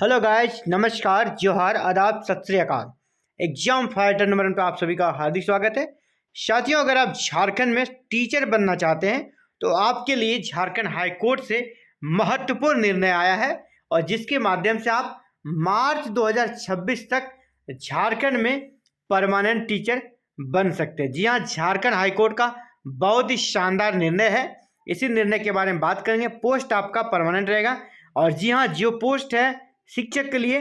Hello guys, नमस्कार, जोहार, आदाब, सत श्री अकाल। एग्जाम फाइटर नंबर 1 पे आप सभी का हार्दिक स्वागत है। साथियों, अगर आप झारखंड में टीचर बनना चाहते हैं तो आपके लिए झारखंड हाई कोर्ट से महत्वपूर्ण निर्णय आया है और जिसके माध्यम से आप मार्च 2026 तक झारखंड में परमानेंट टीचर बन सकते हैं। जी हाँ, झारखंड हाई कोर्ट का बहुत ही शानदार निर्णय है। इसी निर्णय के बारे में बात करेंगे। पोस्ट आपका परमानेंट रहेगा और जी हाँ, जो पोस्ट है शिक्षक के लिए,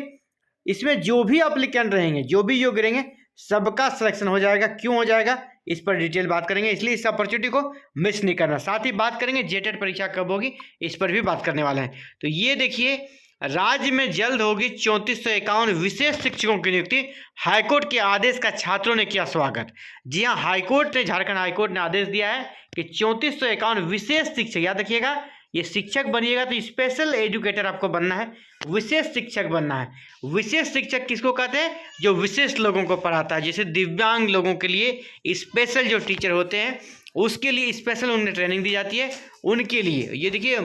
इसमें जो भी एप्लीकेंट रहेंगे, जो भी योग्य रहेंगे, सबका सिलेक्शन हो जाएगा। क्यों हो जाएगा, इस पर डिटेल बात करेंगे, इसलिए इस अपॉर्चुनिटी को मिस नहीं करना। साथ ही बात करेंगे जेटेट परीक्षा कब होगी, इस पर भी बात करने वाले हैं। तो ये देखिए, राज्य में जल्द होगी 3451 विशेष शिक्षकों की नियुक्ति। हाईकोर्ट के आदेश का छात्रों ने किया स्वागत। जी हाँ, हाईकोर्ट ने, झारखंड हाईकोर्ट ने आदेश दिया है कि 3451 विशेष शिक्षक, याद रखिएगा, ये शिक्षक बनिएगा तो स्पेशल एजुकेटर आपको बनना है, विशेष शिक्षक बनना है। विशेष शिक्षक किसको कहते हैं? जो विशेष लोगों को पढ़ाता है, जैसे दिव्यांग लोगों के लिए स्पेशल जो टीचर होते हैं उसके लिए स्पेशल उन्हें ट्रेनिंग दी जाती है, उनके लिए। ये देखिए,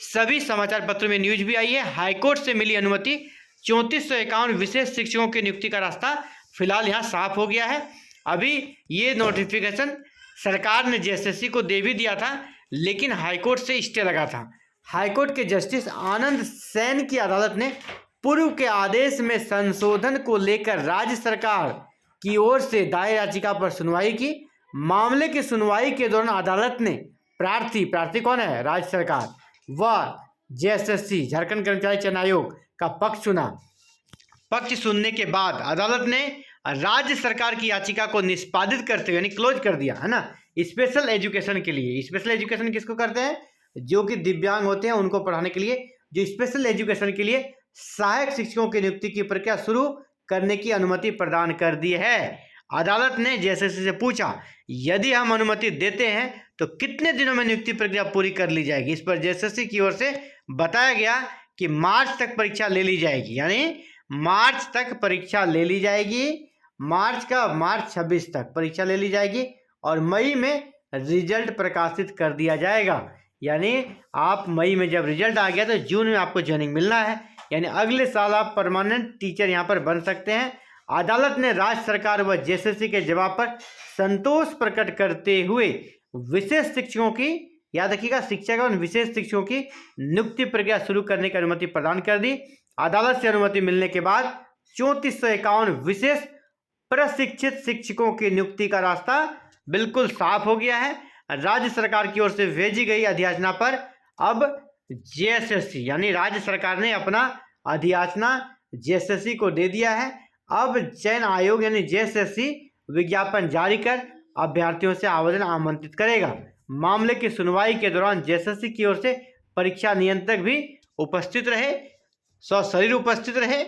सभी समाचार पत्रों में न्यूज भी आई है। हाईकोर्ट से मिली अनुमति, 3451 विशेष शिक्षकों की नियुक्ति का रास्ता फिलहाल यहाँ साफ हो गया है। अभी ये नोटिफिकेशन सरकार ने जेएसएससी को दे भी दिया था, लेकिन हाईकोर्ट से स्टे लगा था। हाईकोर्ट के जस्टिस आनंद सेन की अदालत ने पूर्व के आदेश में संशोधन को लेकर राज्य सरकार की ओर से दायर याचिका पर सुनवाई की। मामले की सुनवाई के दौरान अदालत ने प्रार्थी कौन है? राज्य सरकार व जेएसएससी, झारखंड कर्मचारी चयन आयोग का पक्ष सुना। पक्ष सुनने के बाद अदालत ने राज्य सरकार की याचिका को निष्पादित करते हुए, यानी क्लोज कर दिया है ना, स्पेशल एजुकेशन के लिए। स्पेशल एजुकेशन किसको करते हैं? जो कि दिव्यांग होते हैं उनको पढ़ाने के लिए, जो स्पेशल एजुकेशन के लिए सहायक शिक्षकों की नियुक्ति की प्रक्रिया शुरू करने की अनुमति प्रदान कर दी है। अदालत ने जेएसएससी से पूछा, यदि हम अनुमति देते हैं तो कितने दिनों में नियुक्ति प्रक्रिया पूरी कर ली जाएगी? इस पर जेएसएससी की ओर से बताया गया कि मार्च तक परीक्षा ले ली जाएगी, यानी मार्च तक परीक्षा ले ली जाएगी। मार्च 26 तक परीक्षा ले ली जाएगी और मई में रिजल्ट प्रकाशित कर दिया जाएगा। यानी आप मई में जब रिजल्ट आ गया तो जून में आपको ज्वाइनिंग मिलना है, यानी अगले साल आप परमानेंट टीचर यहाँ पर बन सकते हैं। अदालत ने राज्य सरकार व जेएसएससी के जवाब पर संतोष प्रकट करते हुए विशेष शिक्षकों की, याद रखिएगा, शिक्षक एवं विशेष शिक्षकों की नियुक्ति प्रक्रिया शुरू करने की अनुमति प्रदान कर दी। अदालत से अनुमति मिलने के बाद 3451 विशेष प्रशिक्षित शिक्षकों की नियुक्ति का रास्ता बिल्कुल साफ हो गया है। राज्य सरकार की ओर से भेजी गई अधियाचना पर अब जेएसएससी, यानी राज्य सरकार ने अपना अधियाचना जेएसएससी को दे दिया है। अब चयन आयोग यानी जेएसएससी विज्ञापन जारी कर अभ्यर्थियों से आवेदन आमंत्रित करेगा। मामले की सुनवाई के दौरान जेएसएससी की ओर से परीक्षा नियंत्रक भी उपस्थित रहे, सशरीर उपस्थित रहे।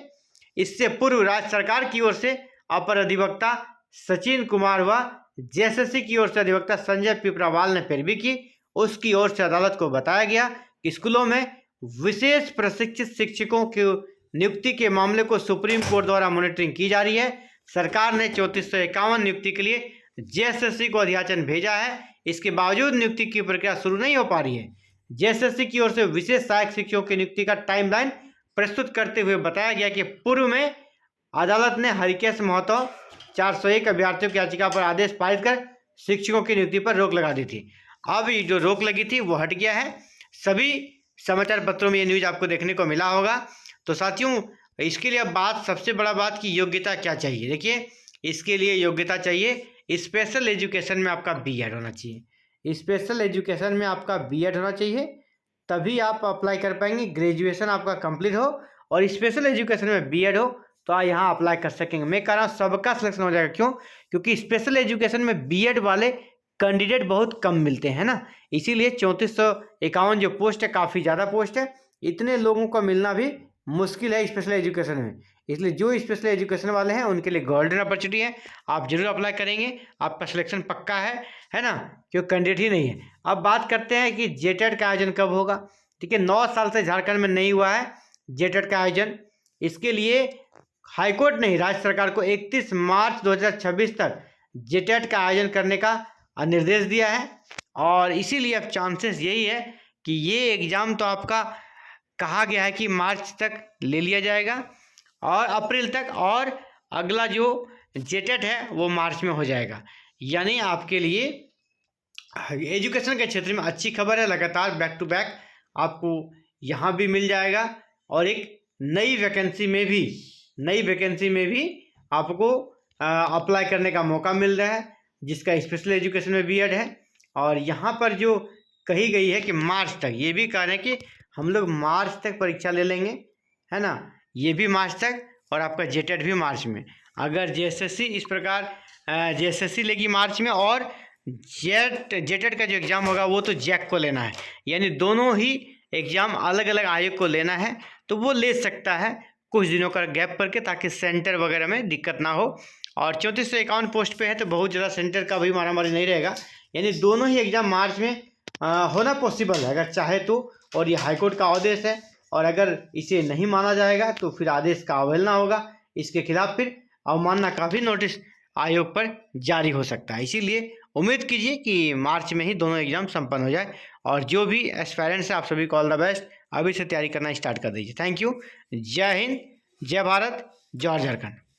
इससे पूर्व राज्य सरकार की ओर से अपर अधिवक्ता सचिन कुमार व जेएसएससी की ओर से अधिवक्ता संजय पिपरावाल ने पैरवी की। उसकी ओर से अदालत को बताया गया कि स्कूलों में विशेष प्रशिक्षित शिक्षकों की नियुक्ति के मामले को सुप्रीम कोर्ट द्वारा मॉनिटरिंग की जा रही है। सरकार ने 3451 नियुक्ति के लिए जेएसएससी को अधियाचन भेजा है। इसके बावजूद नियुक्ति की प्रक्रिया शुरू नहीं हो पा रही है। जेएसएससी की ओर से विशेष सहायक शिक्षकों की नियुक्ति का टाइमलाइन प्रस्तुत करते हुए बताया गया कि पूर्व में अदालत ने हरिकेश महतो 401 अभ्यर्थियों की याचिका पर आदेश पारित कर शिक्षकों की नियुक्ति पर रोक लगा दी थी। अब ये जो रोक लगी थी वो हट गया है। सभी समाचार पत्रों में ये न्यूज आपको देखने को मिला होगा। तो साथियों, इसके लिए अब बात, सबसे बड़ा बात की योग्यता क्या चाहिए। देखिए, इसके लिए योग्यता चाहिए, स्पेशल एजुकेशन में आपका बीएड होना चाहिए। स्पेशल एजुकेशन में आपका बीएड होना चाहिए, तभी आप अप्लाई कर पाएंगे। ग्रेजुएशन आपका कंप्लीट हो और स्पेशल एजुकेशन में बीएड हो तो आप यहाँ अप्लाई कर सकेंगे। मैं कह रहा हूँ सबका सिलेक्शन हो जाएगा। क्यों? क्योंकि स्पेशल एजुकेशन में बीएड वाले कैंडिडेट बहुत कम मिलते हैं ना, इसीलिए 3451 जो पोस्ट है, काफ़ी ज़्यादा पोस्ट है। इतने लोगों को मिलना भी मुश्किल है स्पेशल एजुकेशन में, इसलिए जो स्पेशल एजुकेशन वाले हैं उनके लिए गोल्डन अपॉर्चुनिटी है। आप जरूर अप्लाई करेंगे, आपका सिलेक्शन पक्का है ना, क्योंकि कैंडिडेट ही नहीं है। अब बात करते हैं कि जेटेट का आयोजन कब होगा। ठीक है, 9 साल से झारखंड में नहीं हुआ है जेटेट का आयोजन। इसके लिए हाईकोर्ट ने राज्य सरकार को 31 मार्च 2026 तक जेटेट का आयोजन करने का निर्देश दिया है और इसीलिए अब चांसेस यही है कि ये एग्ज़ाम तो आपका कहा गया है कि मार्च तक ले लिया जाएगा और अप्रैल तक, और अगला जो जेटेट है वो मार्च में हो जाएगा। यानी आपके लिए एजुकेशन के क्षेत्र में अच्छी खबर है। लगातार बैक टू बैक आपको यहाँ भी मिल जाएगा और एक नई वैकेंसी में भी आपको अप्लाई करने का मौका मिल रहा है, जिसका स्पेशल एजुकेशन में बीएड है। और यहाँ पर जो कही गई है कि मार्च तक, ये भी कह रहे हैं कि हम लोग मार्च तक परीक्षा ले लेंगे, है ना, ये भी मार्च तक, और आपका जेटेट भी मार्च में। अगर जेएसएससी इस प्रकार जेएसएससी लेगी मार्च में, और जेटेट का जो एग्ज़ाम होगा वो तो जैक को लेना है, यानी दोनों ही एग्ज़ाम अलग अलग आयोग को लेना है, तो वो ले सकता है कुछ दिनों का गैप करके, ताकि सेंटर वगैरह में दिक्कत ना हो। और 3451 पोस्ट पे है तो बहुत ज़्यादा सेंटर का भी मारामारी नहीं रहेगा, यानी दोनों ही एग्ज़ाम मार्च में होना पॉसिबल है अगर चाहे तो। और ये हाईकोर्ट का आदेश है, और अगर इसे नहीं माना जाएगा तो फिर आदेश का अवहेलना होगा, इसके खिलाफ फिर अवमानना का भी नोटिस आयोग पर जारी हो सकता है। इसीलिए उम्मीद कीजिए कि मार्च में ही दोनों एग्जाम संपन्न हो जाए। और जो भी एस्पायरेंट्स है आप सभी को ऑल द बेस्ट, अभी से तैयारी करना स्टार्ट कर दीजिए। Thank you. जय हिंद, जय भारत, जय झारखंड।